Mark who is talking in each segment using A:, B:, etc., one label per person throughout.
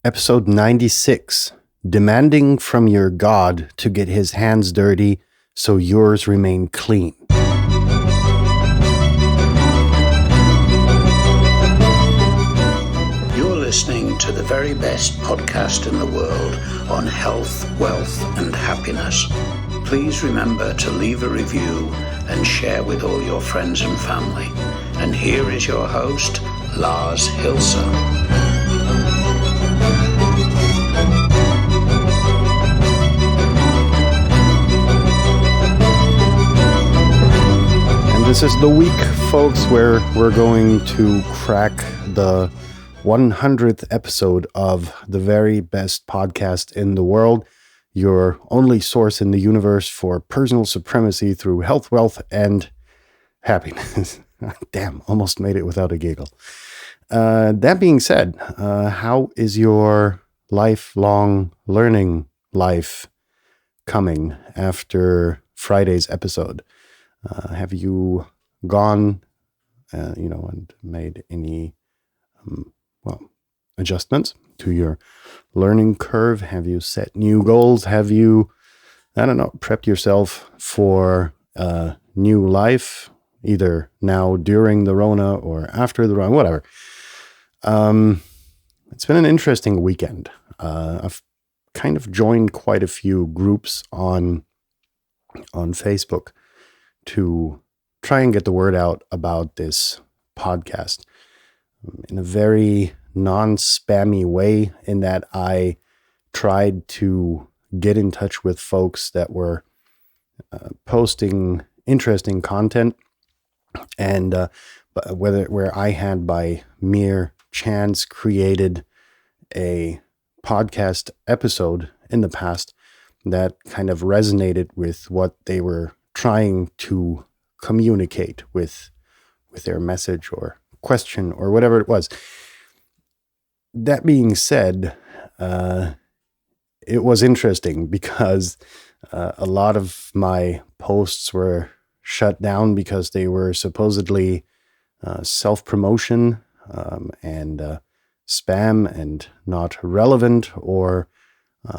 A: Episode 96, Demanding from Your God to Get His Hands Dirty so Yours Remain Clean.
B: You're listening to the very best podcast in the world on health, wealth, and happiness. Please remember to leave a review and share with all your friends and family. And here is your host, Lars Hilser.
A: This is the week, folks, where we're going to crack the 100th episode of the very best podcast in the world, your only source in the universe for personal supremacy through health, wealth, and happiness. Damn, almost made it without a giggle. That being said, how is your lifelong learning life coming after Friday's episode? Have you gone, and made any, adjustments to your learning curve? Have you set new goals? Have you, prepped yourself for a new life, either now during the Rona or after the Rona, whatever? It's been an interesting weekend. I've kind of joined quite a few groups on Facebook to try and get the word out about this podcast in a very non-spammy way, in that I tried to get in touch with folks that were posting interesting content, and where I had by mere chance created a podcast episode in the past that kind of resonated with what they were trying to communicate with their message or question or whatever it was. That being said, it was interesting because a lot of my posts were shut down because they were supposedly self-promotion and spam and not relevant, or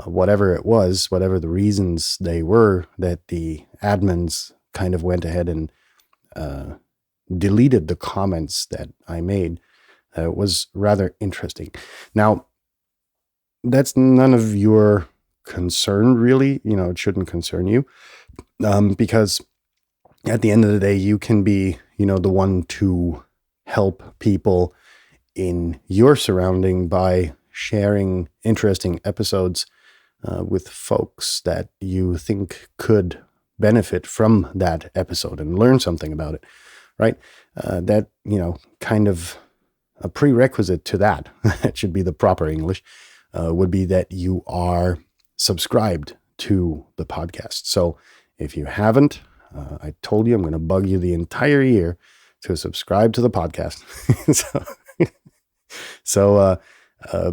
A: whatever it was, whatever the reasons they were, that the admins kind of went ahead and deleted the comments that I made. It was rather interesting. Now, that's none of your concern, really. It shouldn't concern you, because at the end of the day, you can be, the one to help people in your surrounding by sharing interesting episodes with folks that you think could benefit from that episode and learn something about it, right? That, kind of a prerequisite to that, that should be the proper English, would be that you are subscribed to the podcast. So if you haven't, I told you I'm going to bug you the entire year to subscribe to the podcast. So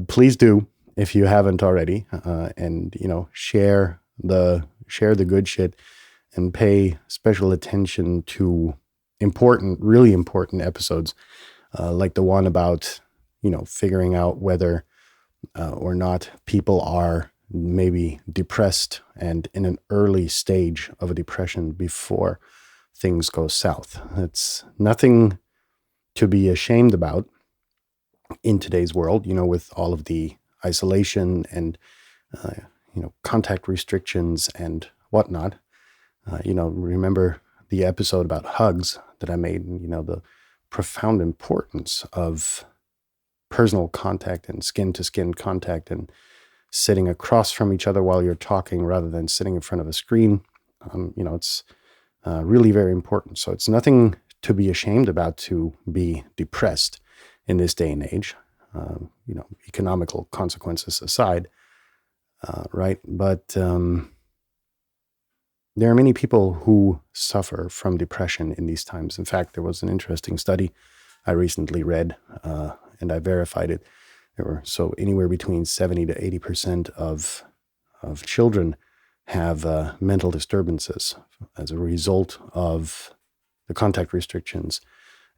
A: please do, if you haven't already, and share the good shit and pay special attention to really important episodes, like the one about figuring out whether or not people are maybe depressed and in an early stage of a depression before things go south. It's nothing to be ashamed about in today's world, with all of the isolation and, contact restrictions and whatnot. Remember the episode about hugs that I made, the profound importance of personal contact and skin-to-skin contact and sitting across from each other while you're talking rather than sitting in front of a screen. It's really very important. So it's nothing to be ashamed about to be depressed in this day and age, economical consequences aside, right? But there are many people who suffer from depression in these times. In fact, there was an interesting study I recently read, and I verified it. Anywhere between 70 to 80% of children have mental disturbances as a result of the contact restrictions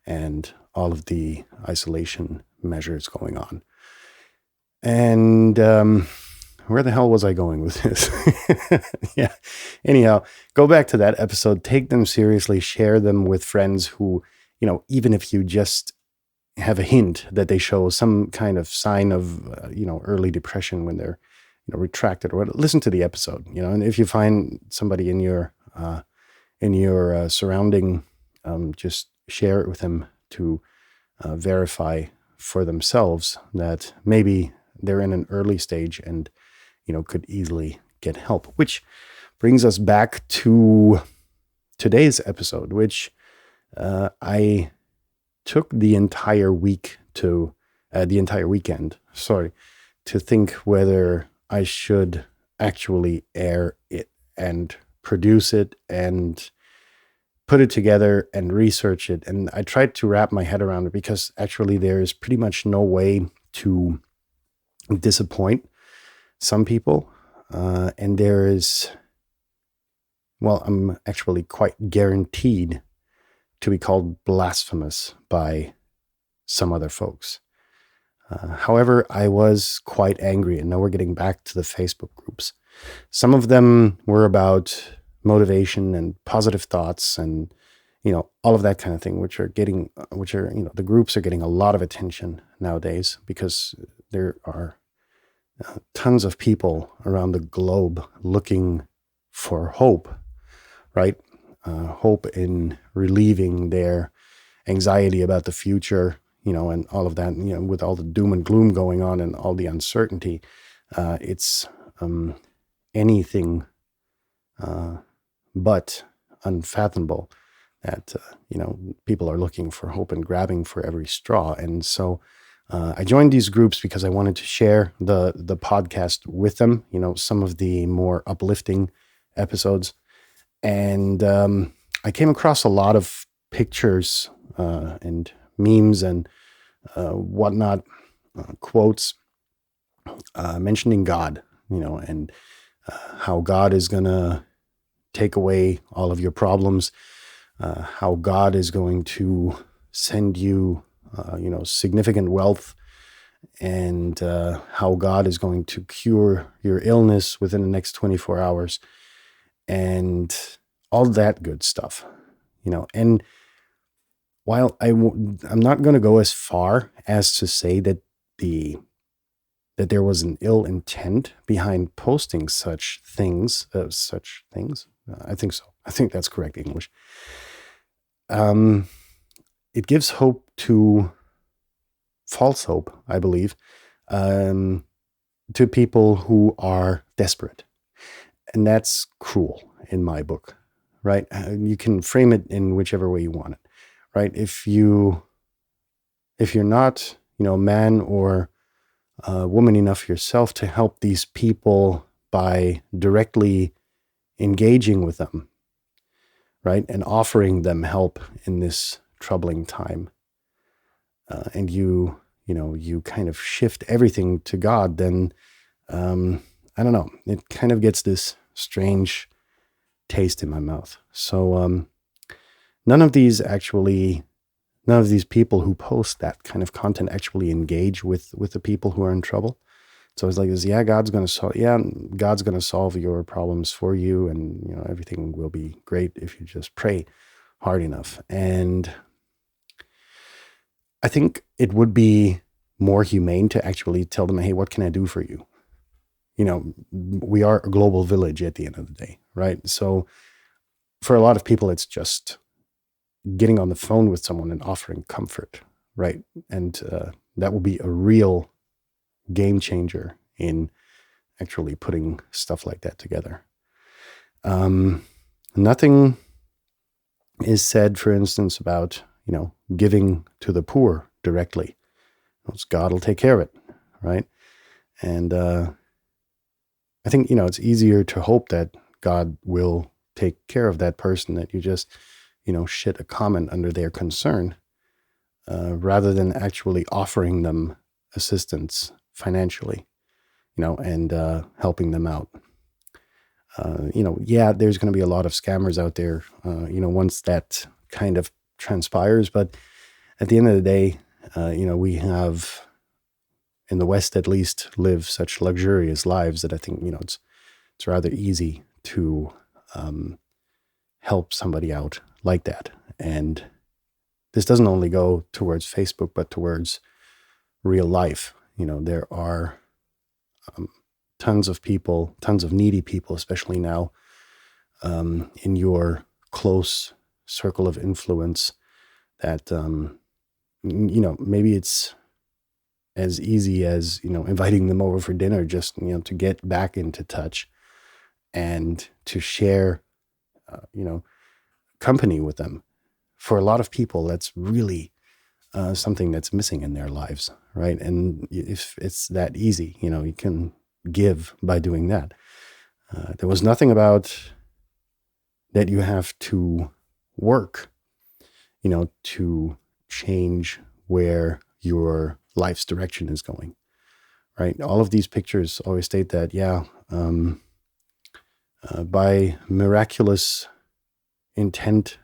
A: and all of the isolation measures going on. And where the hell was I going with this? Yeah. Anyhow, go back to that episode, take them seriously, share them with friends who, even if you just have a hint that they show some kind of sign of, early depression when they're, retracted, or listen to the episode, and if you find somebody in your surrounding, just share it with them to verify for themselves that maybe they're in an early stage and, could easily get help. Which brings us back to today's episode, which I took the entire weekend, to think whether I should actually air it and produce it and put it together and research it. And I tried to wrap my head around it, because actually there's pretty much no way to disappoint some people. And there is, I'm actually quite guaranteed to be called blasphemous by some other folks. However, I was quite angry, and now we're getting back to the Facebook groups. Some of them were about motivation and positive thoughts and, all of that kind of thing, which are, the groups are getting a lot of attention nowadays, because there are tons of people around the globe looking for hope, right? Hope in relieving their anxiety about the future, and all of that, with all the doom and gloom going on and all the uncertainty. It's anything but unfathomable that, people are looking for hope and grabbing for every straw. And so I joined these groups because I wanted to share the podcast with them, some of the more uplifting episodes. And I came across a lot of pictures and memes and whatnot, quotes mentioning God, and how God is going to take away all of your problems, how God is going to send you, significant wealth, and how God is going to cure your illness within the next 24 hours, and all that good stuff, And while I'm not going to go as far as to say that there was an ill intent behind posting such things. I think so. I think that's correct English. It gives hope to false hope, I believe, to people who are desperate. And that's cruel in my book, right? You can frame it in whichever way you want it, right? If you're not, man or woman enough yourself to help these people by directly engaging with them, right? And offering them help in this troubling time, and you kind of shift everything to God, then I don't know, it kind of gets this strange taste in my mouth. So none of these people who post that kind of content actually engage with the people who are in trouble. So it's like this, God's going to solve your problems for you, and everything will be great if you just pray hard enough. And I think it would be more humane to actually tell them, hey, what can I do for you? We are a global village at the end of the day, right? So for a lot of people, it's just getting on the phone with someone and offering comfort, right? And that will be a real game changer in actually putting stuff like that together. Nothing is said, for instance, about, giving to the poor directly. God will take care of it, right? And I think, it's easier to hope that God will take care of that person that you just, shit a comment under their concern, rather than actually offering them assistance financially, and helping them out. There's going to be a lot of scammers out there, once that kind of transpires. But at the end of the day, we have in the West at least, live such luxurious lives that I think, it's rather easy to help somebody out like that. And this doesn't only go towards Facebook, but towards real life. There are tons of people, tons of needy people, especially now, in your close circle of influence that, maybe it's as easy as, inviting them over for dinner, just, to get back into touch and to share, company with them. For a lot of people, that's really something that's missing in their lives, right? And if it's that easy, you can give by doing that. There was nothing about that you have to work, to change where your life's direction is going, right? All of these pictures always state that, by miraculous intent,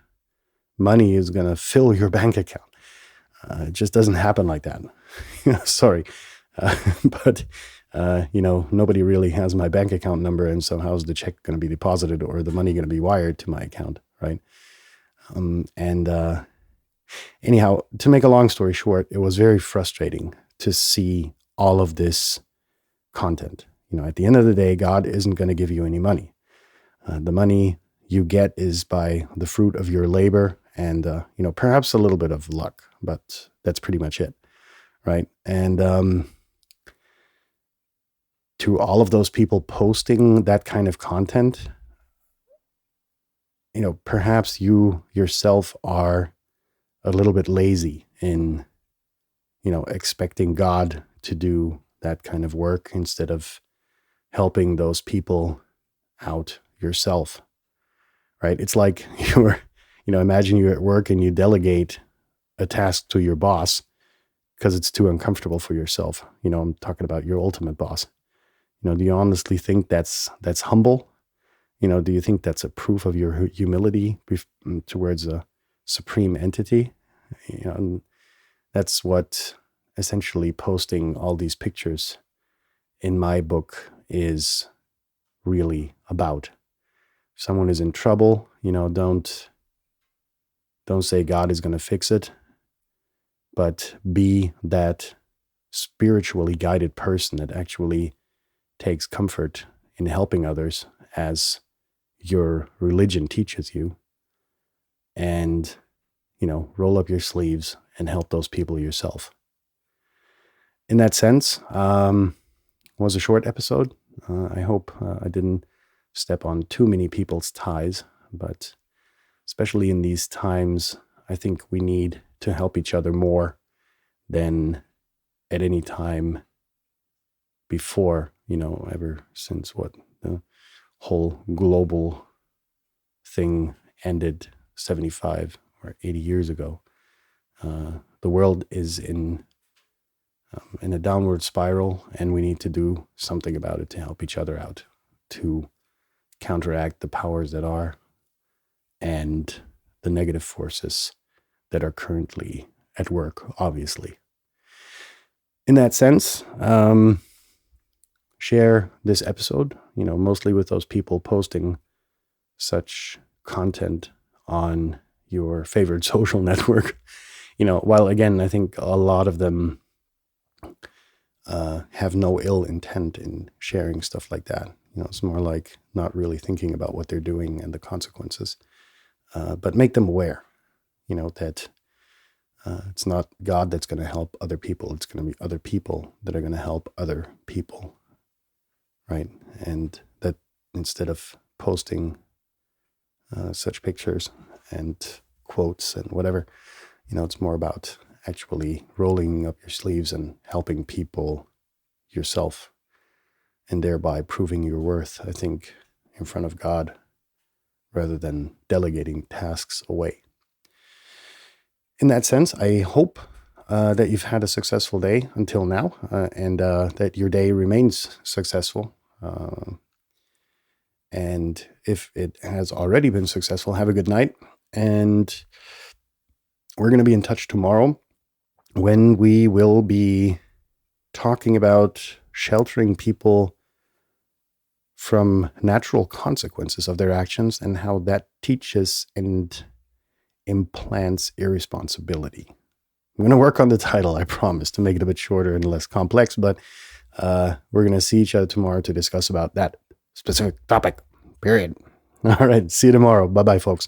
A: money is going to fill your bank account. It just doesn't happen like that. Sorry. But nobody really has my bank account number. And so how's the check going to be deposited or the money going to be wired to my account, right? Anyhow, to make a long story short, it was very frustrating to see all of this content. At the end of the day, God isn't going to give you any money. The money you get is by the fruit of your labor and, perhaps a little bit of luck, but that's pretty much it, right? And to all of those people posting that kind of content, perhaps you yourself are a little bit lazy in, expecting God to do that kind of work instead of helping those people out yourself, right? It's like imagine you're at work and you delegate a task to your boss because it's too uncomfortable for yourself. I'm talking about your ultimate boss. Do you honestly think that's humble? Do you think that's a proof of your humility towards a supreme entity? And that's what essentially posting all these pictures in my book is really about. If someone is in trouble, don't say God is going to fix it, but be that spiritually guided person that actually takes comfort in helping others as your religion teaches you, and roll up your sleeves and help those people yourself. In that sense, was a short episode. I hope I didn't step on too many people's ties, but especially in these times, I think we need to help each other more than at any time before, ever since the whole global thing ended 75 or 80 years ago. The world is in a downward spiral, and we need to do something about it to help each other out, to counteract the powers that are and the negative forces that are currently at work, obviously. In that sense, share this episode, mostly with those people posting such content on your favorite social network. While again, I think a lot of them have no ill intent in sharing stuff like that. It's more like not really thinking about what they're doing and the consequences. But make them aware, that it's not God that's going to help other people. It's going to be other people that are going to help other people, right? And that instead of posting such pictures and quotes and whatever, it's more about actually rolling up your sleeves and helping people yourself, and thereby proving your worth, I think, in front of God, rather than delegating tasks away. In that sense, I hope that you've had a successful day until now, and that your day remains successful. And if it has already been successful, have a good night. And we're going to be in touch tomorrow when we will be talking about sheltering people from natural consequences of their actions and how that teaches and implants irresponsibility. I'm going to work on the title, I promise, to make it a bit shorter and less complex, but we're going to see each other tomorrow to discuss about that specific topic, period. All right, see you tomorrow. Bye-bye, folks.